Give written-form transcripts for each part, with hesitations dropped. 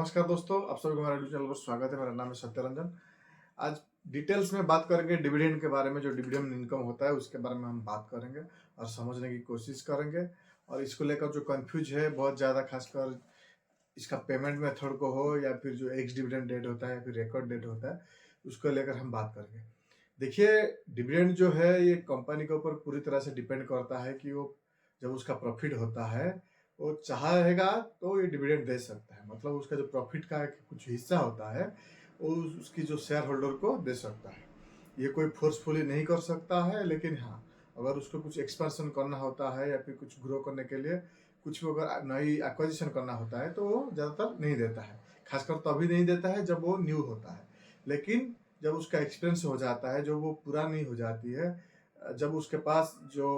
नमस्कार दोस्तों, आप सभी को हमारे यूट्यूब चैनल पर स्वागत है। मेरा नाम है सत्यरंजन। आज डिटेल्स में बात करेंगे डिविडेंड के बारे में। जो डिविडेंड इनकम होता है उसके बारे में हम बात करेंगे और समझने की कोशिश करेंगे। और इसको लेकर जो कंफ्यूज है बहुत ज़्यादा, खासकर इसका पेमेंट मेथड को हो या फिर जो एक्स डिविडेंड डेट होता है या फिर रिकॉर्ड डेट होता है, उसको लेकर हम बात करेंगे। देखिए, डिविडेंड जो है ये कंपनी के ऊपर पूरी तरह से डिपेंड करता है कि वो जब उसका प्रॉफिट होता है, वो चाहेगा तो ये डिविडेंड दे सकता है। मतलब उसका जो प्रॉफिट का कुछ हिस्सा होता है वो उसकी जो शेयर होल्डर को दे सकता है। ये कोई फोर्सफुली नहीं कर सकता है, लेकिन हाँ, अगर उसको कुछ एक्सपेंशन करना होता है या फिर कुछ ग्रो करने के लिए कुछ भी अगर नई एक्विजिशन करना होता है तो वो ज़्यादातर नहीं देता है। खासकर तभी नहीं देता है जब वो न्यू होता है। लेकिन जब उसका एक्सपीरियंस हो जाता है, जब वो पुरानी हो जाती है, जब उसके पास जो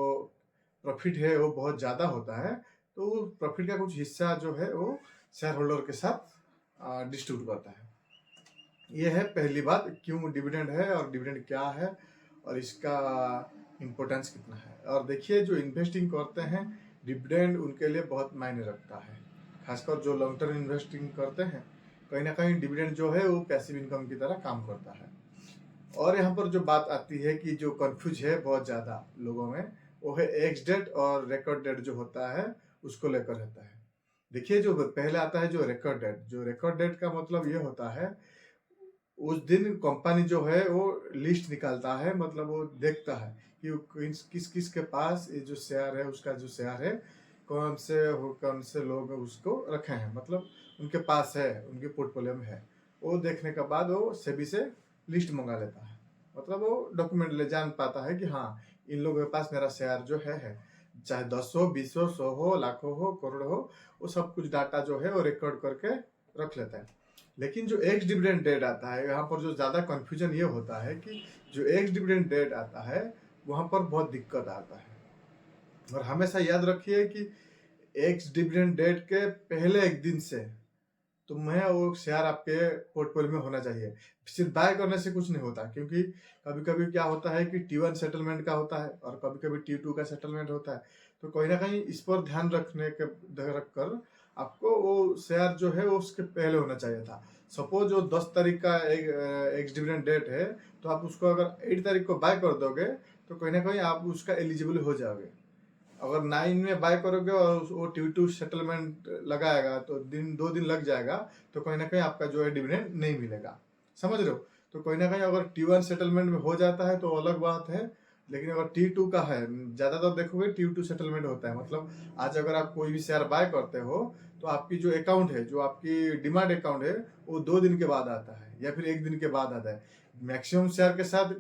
प्रॉफिट है वो बहुत ज़्यादा होता है, तो प्रॉफिट का कुछ हिस्सा जो है वो शेयर होल्डर के साथ डिस्ट्रीब्यूट करता है। ये है पहली बात, क्यों डिविडेंड है और डिविडेंड क्या है और इसका इम्पोर्टेंस कितना है। और देखिए, जो इन्वेस्टिंग करते हैं डिविडेंड उनके लिए बहुत मायने रखता है। खासकर जो लॉन्ग टर्म इन्वेस्टिंग करते हैं, कहीं ना कहीं डिविडेंड जो है वो पैसिव इनकम की तरह काम करता है। और यहाँ पर जो बात आती है कि जो कंफ्यूज है बहुत ज़्यादा लोगों में, वो है एक्स डेट और रिकॉर्ड डेट जो होता है उसको लेकर रहता है। देखिए, जो पहले आता है जो रिकॉर्ड डेट, जो रिकॉर्ड डेट का मतलब ये होता है उस दिन कंपनी जो है वो लिस्ट निकालता है। मतलब वो देखता है कि वो किस किस के पास ये जो शेयर है, उसका जो शेयर है कौन से लोग उसको रखे हैं, मतलब उनके पास है, उनके पोर्टफोलियो में है। वो देखने के बाद वो सेबी से लिस्ट मंगा लेता है। मतलब वो डॉक्यूमेंट ले जान पाता है कि हाँ, इन लोगों के पास मेरा शेयर जो है, चाहे 10 हो, 20 हो, 100 हो, लाखों हो, करोड़ हो, वो सब कुछ डाटा जो है वो रिकॉर्ड करके रख लेता है। लेकिन जो एक्स डिविडेंड डेट आता है, यहाँ पर जो ज़्यादा कंफ्यूजन ये होता है कि जो एक्स डिविडेंड डेट आता है वहाँ पर बहुत दिक्कत आता है। और हमेशा याद रखिए कि एक्स डिविडेंड डेट के पहले एक दिन से तुम्हें वो शेयर आपके पोर्टफोलियो में होना चाहिए। सिर्फ बाय करने से कुछ नहीं होता, क्योंकि कभी कभी क्या होता है कि T1 सेटलमेंट का होता है और कभी कभी T2 का सेटलमेंट होता है। तो कहीं ना कहीं इस पर ध्यान रख कर आपको वो शेयर जो है वो उसके पहले होना चाहिए था। सपोज जो 10 तारीख का एक एक्स डिविडेंड डेट है, तो आप उसको अगर 8 तारीख को बाय कर दोगे तो कहीं ना कहीं आप उसका एलिजिबल हो जाओगे। अगर 9 में बाय करोगे और वो T2 सेटलमेंट लगाएगा तो 2 दिन लग जाएगा, तो कहीं ना कहीं आपका जो है डिविडेंड नहीं मिलेगा। समझ रहे हो? तो कहीं ना कहीं अगर T1 सेटलमेंट में हो जाता है तो अलग बात है। लेकिन अगर T2 का है, ज़्यादातर देखोगे T2 सेटलमेंट होता है। मतलब आज अगर आप कोई भी शेयर बाय करते हो तो आपकी जो अकाउंट है, जो आपकी डिमांड अकाउंट है, वो 2 दिन के बाद आता है या फिर 1 दिन के बाद आता है। मैक्सिमम शेयर के साथ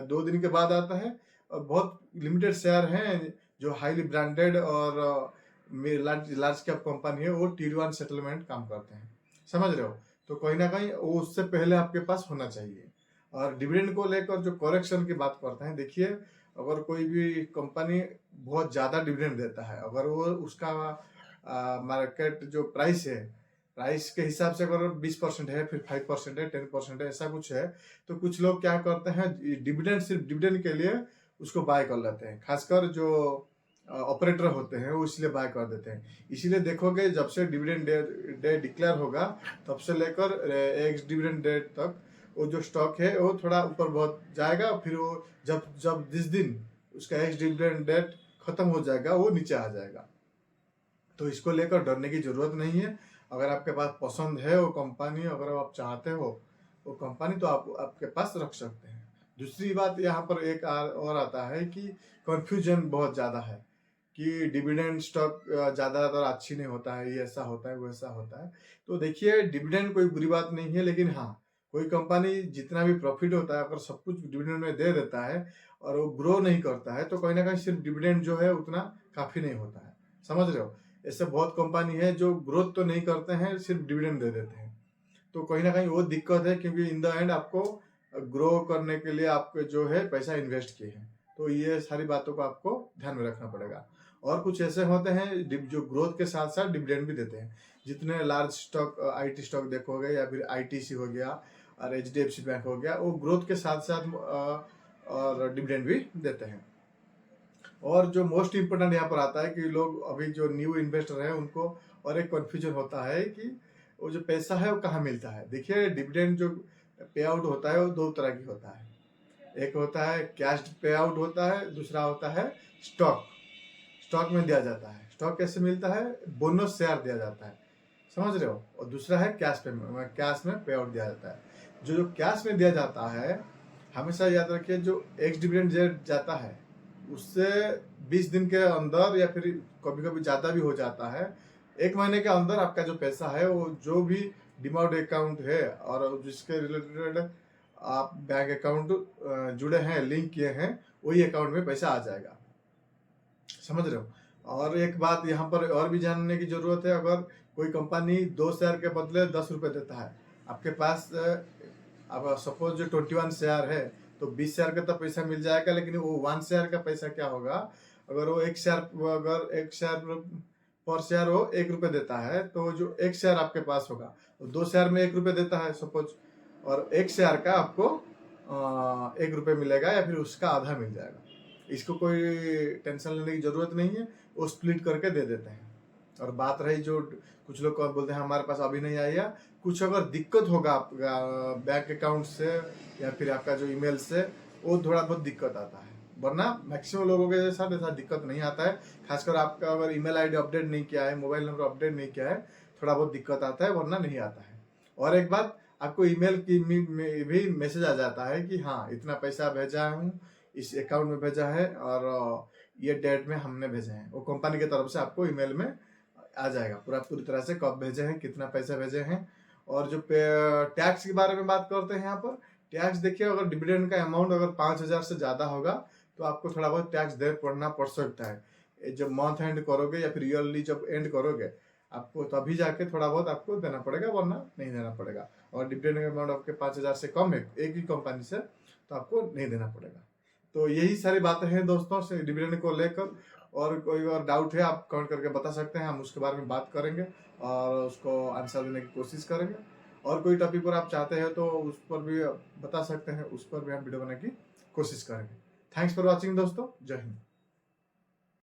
2 दिन के बाद आता है। और बहुत लिमिटेड शेयर हैं जो हाईली ब्रांडेड और लार्ज लार्ज कैप कंपनी है, वो T1 सेटलमेंट काम करते हैं। समझ रहे हो? तो कहीं ना कहीं वो उससे पहले आपके पास होना चाहिए। और डिविडेंड को लेकर जो करेक्शन की बात करते हैं, देखिए, अगर कोई भी कंपनी बहुत ज़्यादा डिविडेंड देता है, अगर वो उसका मार्केट जो प्राइस है, प्राइस के हिसाब से अगर 20% है, फिर 5% है, 10% है, ऐसा कुछ है, तो कुछ लोग क्या करते हैं, डिविडेंड सिर्फ डिविडेंड के लिए उसको बाय कर लेते हैं। खासकर जो ऑपरेटर होते हैं वो इसलिए बाय कर देते हैं। इसीलिए देखोगे जब से डिविडेंड डे डिक्लेयर होगा तब से लेकर एक्स डिविडेंड डेट तक वो जो स्टॉक है वो थोड़ा ऊपर बहुत जाएगा, फिर वो जब जब जिस दिन उसका एक्स डिविडेंड डेट खत्म हो जाएगा वो नीचे आ जाएगा। तो इसको लेकर डरने की जरूरत नहीं है। अगर आपके पास पसंद है वो कंपनी, अगर आप चाहते हो वो कंपनी, तो आप आपके पास रख सकते हैं। दूसरी बात यहाँ पर एक और आता है कि कंफ्यूजन बहुत ज़्यादा है कि डिविडेंड स्टॉक ज़्यादातर अच्छी नहीं होता है, ये ऐसा होता है, वो ऐसा होता है। तो देखिए, डिविडेंड कोई बुरी बात नहीं है, लेकिन हाँ, कोई कंपनी जितना भी प्रॉफिट होता है अगर सब कुछ डिविडेंड में दे देता है और वो ग्रो नहीं करता है, तो कहीं ना कहीं सिर्फ डिविडेंड जो है उतना काफ़ी नहीं होता है। समझ रहे हो? ऐसे बहुत कंपनी है जो ग्रोथ तो नहीं करते हैं, सिर्फ डिविडेंड दे देते हैं। तो कहीं ना कहीं वो दिक्कत है, क्योंकि इन द एंड आपको ग्रो करने के लिए आपके जो है पैसा इन्वेस्ट किए हैं। तो ये सारी बातों को आपको ध्यान में रखना पड़ेगा। और कुछ ऐसे होते हैं जो ग्रोथ के साथ साथ डिविडेंड भी देते हैं। जितने लार्ज स्टॉक, आईटी स्टॉक देखोगे या फिर आईटीसी हो गया और एचडीएफसी बैंक हो गया, वो ग्रोथ के साथ साथ और डिविडेंड भी देते हैं। और जो मोस्ट इम्पोर्टेंट यहाँ पर आता है कि लोग अभी जो न्यू इन्वेस्टर हैं उनको और एक कन्फ्यूजन होता है कि वो जो पैसा है वो कहाँ मिलता है। देखिए डिविडेंड जो पे आउट होता है वो दो तरह की होता है, एक होता है कैश पे आउट होता है, दूसरा होता है स्टॉक। स्टॉक में दिया जाता है। स्टॉक कैसे मिलता है, बोनस शेयर दिया जाता है, समझ रहे हो। और दूसरा है कैश में पे आउट दिया जाता है। जो कैश में दिया जाता है, हमेशा याद रखिए, जो एक्स डिविडेंड जाता है उससे 20 दिन के अंदर या फिर कभी कभी ज़्यादा भी हो जाता है, 1 महीने के अंदर आपका जो पैसा है वो जो भी डिमॉट अकाउंट है और जिसके रिलेटेड आप बैंक अकाउंट जुड़े हैं, लिंक किए हैं, वही अकाउंट में पैसा आ जाएगा, समझ रहे हो। और एक बात यहाँ पर और भी जानने की जरूरत है, अगर कोई कंपनी 2 शेयर के बदले 10 रुपये देता है आपके पास, अब सपोज जो 21 शेयर है तो 20 शेयर का तो पैसा मिल जाएगा, लेकिन वो 1 शेयर का पैसा क्या होगा, अगर वो एक शेयर पर शेयर वो 1 रुपये देता है, तो जो 1 शेयर आपके पास होगा वो 2 शेयर में 1 रुपये देता है सपोज, और 1 शेयर का आपको 1 रुपये मिलेगा या फिर उसका आधा मिल जाएगा। इसको कोई टेंशन लेने की जरूरत नहीं है, वो स्प्लिट करके दे देते हैं। और बात रही जो कुछ लोग बोलते हैं हमारे पास अभी नहीं आया, कुछ अगर दिक्कत होगा आपका बैंक अकाउंट से या फिर आपका जो ईमेल से, वो थोड़ा बहुत दिक्कत आता है, वरना मैक्सिमम लोगों के साथ ऐसा दिक्कत नहीं आता है। खासकर आपका अगर ईमेल आईडी अपडेट नहीं किया है, मोबाइल नंबर अपडेट नहीं किया है, थोड़ा बहुत दिक्कत आता है, वरना नहीं आता है। और एक बात, आपको ईमेल की में भी मैसेज आ जाता है कि हाँ इतना पैसा भेजा हूँ, इस अकाउंट में भेजा है और ये डेट में हमने भेजे हैं। वो कंपनी की तरफ से आपको ईमेल में आ जाएगा पूरी तरह से, कब भेजे हैं, कितना पैसा भेजे हैं। और जो टैक्स के बारे में बात करते हैं, यहाँ पर टैक्स देखिए, अगर डिविडेंड का अमाउंट अगर 5,000 से ज़्यादा होगा तो आपको थोड़ा बहुत टैक्स पड़ना पड़ सकता है। जब मंथ एंड करोगे या फिर ईयरली जब एंड करोगे, आपको तभी जाके थोड़ा बहुत आपको देना पड़ेगा, वरना नहीं देना पड़ेगा। और डिविडेंड का अमाउंट आपके 5,000 से कम है एक ही कंपनी से, तो आपको नहीं देना पड़ेगा। तो यही सारी बातें हैं दोस्तों से डिविडेंड को लेकर। और कोई और डाउट है आप कमेंट करके बता सकते हैं, हम उसके बारे में बात करेंगे और उसको आंसर देने की कोशिश करेंगे। और कोई टॉपिक पर आप चाहते हैं तो उस पर भी बता सकते हैं, उस पर भी हम वीडियो बनाने की कोशिश करेंगे। थैंक्स फॉर वॉचिंग दोस्तों, जय हिंद।